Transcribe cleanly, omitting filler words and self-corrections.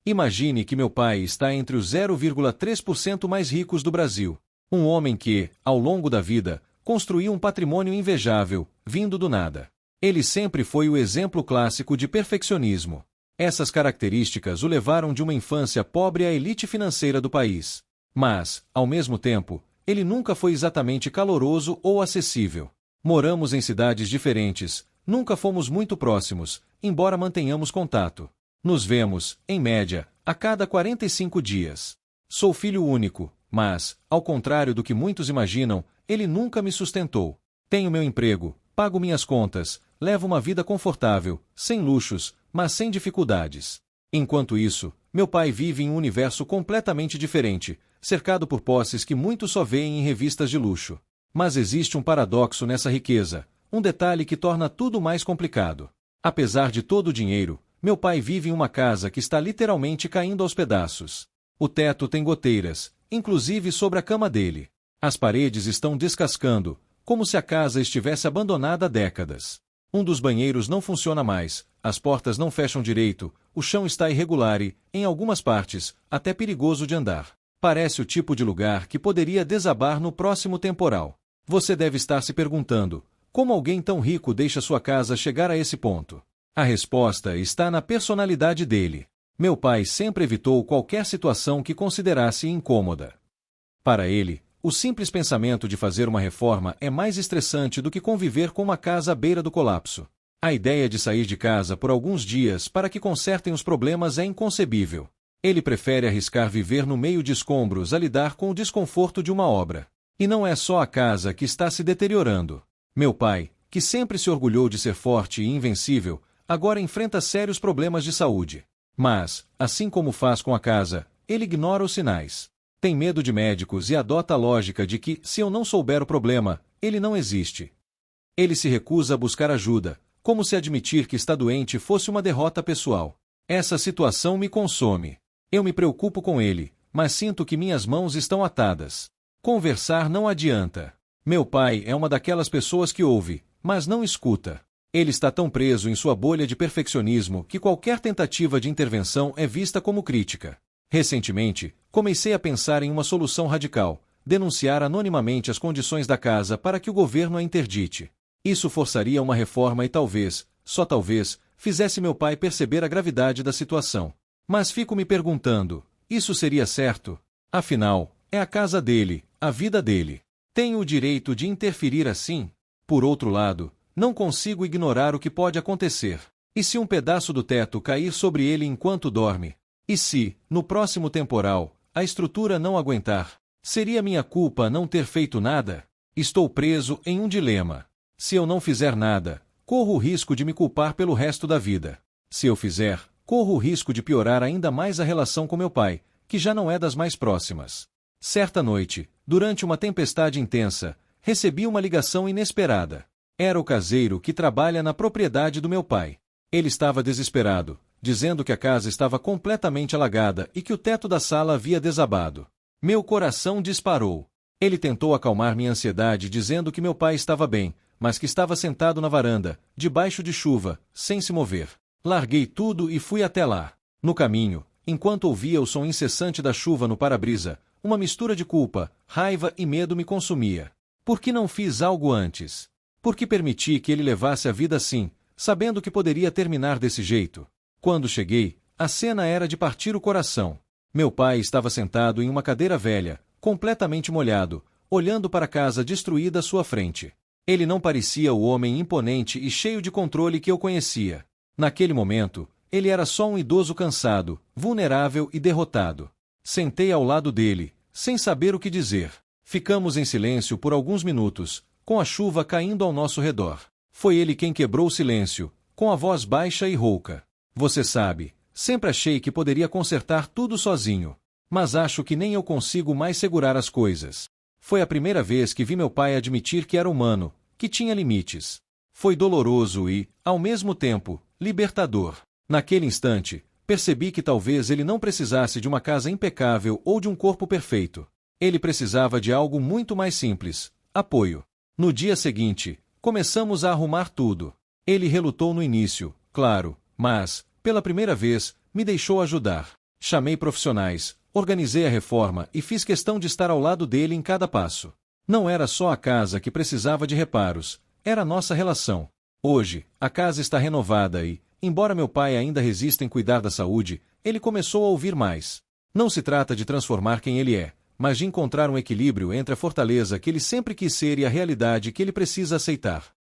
Imagine que meu pai está entre os 0,3% mais ricos do Brasil. Um homem que, ao longo da vida, construiu um patrimônio invejável, vindo do nada. Ele sempre foi o exemplo clássico de perfeccionismo. Essas características o levaram de uma infância pobre à elite financeira do país. Mas, ao mesmo tempo, ele nunca foi exatamente caloroso ou acessível. Moramos em cidades diferentes, nunca fomos muito próximos, embora mantenhamos contato. Nos vemos, em média, a cada 45 dias. Sou filho único, mas, ao contrário do que muitos imaginam, ele nunca me sustentou. Tenho meu emprego, pago minhas contas, levo uma vida confortável, sem luxos, mas sem dificuldades. Enquanto isso, meu pai vive em um universo completamente diferente, cercado por posses que muitos só veem em revistas de luxo. Mas existe um paradoxo nessa riqueza, um detalhe que torna tudo mais complicado. Apesar de todo o dinheiro, meu pai vive em uma casa que está literalmente caindo aos pedaços. O teto tem goteiras, inclusive sobre a cama dele. As paredes estão descascando, como se a casa estivesse abandonada há décadas. Um dos banheiros não funciona mais, as portas não fecham direito, o chão está irregular e, em algumas partes, até perigoso de andar. Parece o tipo de lugar que poderia desabar no próximo temporal. Você deve estar se perguntando, como alguém tão rico deixa sua casa chegar a esse ponto? A resposta está na personalidade dele. Meu pai sempre evitou qualquer situação que considerasse incômoda. Para ele, o simples pensamento de fazer uma reforma é mais estressante do que conviver com uma casa à beira do colapso. A ideia de sair de casa por alguns dias para que consertem os problemas é inconcebível. Ele prefere arriscar viver no meio de escombros a lidar com o desconforto de uma obra. E não é só a casa que está se deteriorando. Meu pai, que sempre se orgulhou de ser forte e invencível, agora enfrenta sérios problemas de saúde. Mas, assim como faz com a casa, ele ignora os sinais. Tem medo de médicos e adota a lógica de que, se eu não souber o problema, ele não existe. Ele se recusa a buscar ajuda, como se admitir que está doente fosse uma derrota pessoal. Essa situação me consome. Eu me preocupo com ele, mas sinto que minhas mãos estão atadas. Conversar não adianta. Meu pai é uma daquelas pessoas que ouve, mas não escuta. Ele está tão preso em sua bolha de perfeccionismo que qualquer tentativa de intervenção é vista como crítica. Recentemente, comecei a pensar em uma solução radical: denunciar anonimamente as condições da casa para que o governo a interdite. Isso forçaria uma reforma e talvez, só talvez, fizesse meu pai perceber a gravidade da situação. Mas fico me perguntando, isso seria certo? Afinal, é a casa dele, a vida dele. Tenho o direito de interferir assim? Por outro lado, não consigo ignorar o que pode acontecer. E se um pedaço do teto cair sobre ele enquanto dorme? E se, no próximo temporal, a estrutura não aguentar? Seria minha culpa não ter feito nada? Estou preso em um dilema. Se eu não fizer nada, corro o risco de me culpar pelo resto da vida. Se eu fizer, corro o risco de piorar ainda mais a relação com meu pai, que já não é das mais próximas. Certa noite, durante uma tempestade intensa, recebi uma ligação inesperada. Era o caseiro que trabalha na propriedade do meu pai. Ele estava desesperado, dizendo que a casa estava completamente alagada e que o teto da sala havia desabado. Meu coração disparou. Ele tentou acalmar minha ansiedade dizendo que meu pai estava bem, mas que estava sentado na varanda, debaixo de chuva, sem se mover. Larguei tudo e fui até lá. No caminho, enquanto ouvia o som incessante da chuva no para-brisa, uma mistura de culpa, raiva e medo me consumia. Por que não fiz algo antes? Por que permiti que ele levasse a vida assim, sabendo que poderia terminar desse jeito? Quando cheguei, a cena era de partir o coração. Meu pai estava sentado em uma cadeira velha, completamente molhado, olhando para a casa destruída à sua frente. Ele não parecia o homem imponente e cheio de controle que eu conhecia. Naquele momento, ele era só um idoso cansado, vulnerável e derrotado. Sentei ao lado dele, sem saber o que dizer. Ficamos em silêncio por alguns minutos, com a chuva caindo ao nosso redor. Foi ele quem quebrou o silêncio, com a voz baixa e rouca. Você sabe, sempre achei que poderia consertar tudo sozinho. Mas acho que nem eu consigo mais segurar as coisas. Foi a primeira vez que vi meu pai admitir que era humano, que tinha limites. Foi doloroso e, ao mesmo tempo, libertador. Naquele instante, percebi que talvez ele não precisasse de uma casa impecável ou de um corpo perfeito. Ele precisava de algo muito mais simples: apoio. No dia seguinte, começamos a arrumar tudo. Ele relutou no início, claro, mas, pela primeira vez, me deixou ajudar. Chamei profissionais, organizei a reforma e fiz questão de estar ao lado dele em cada passo. Não era só a casa que precisava de reparos, era a nossa relação. Hoje, a casa está renovada e, embora meu pai ainda resista em cuidar da saúde, ele começou a ouvir mais. Não se trata de transformar quem ele é, mas de encontrar um equilíbrio entre a fortaleza que ele sempre quis ser e a realidade que ele precisa aceitar.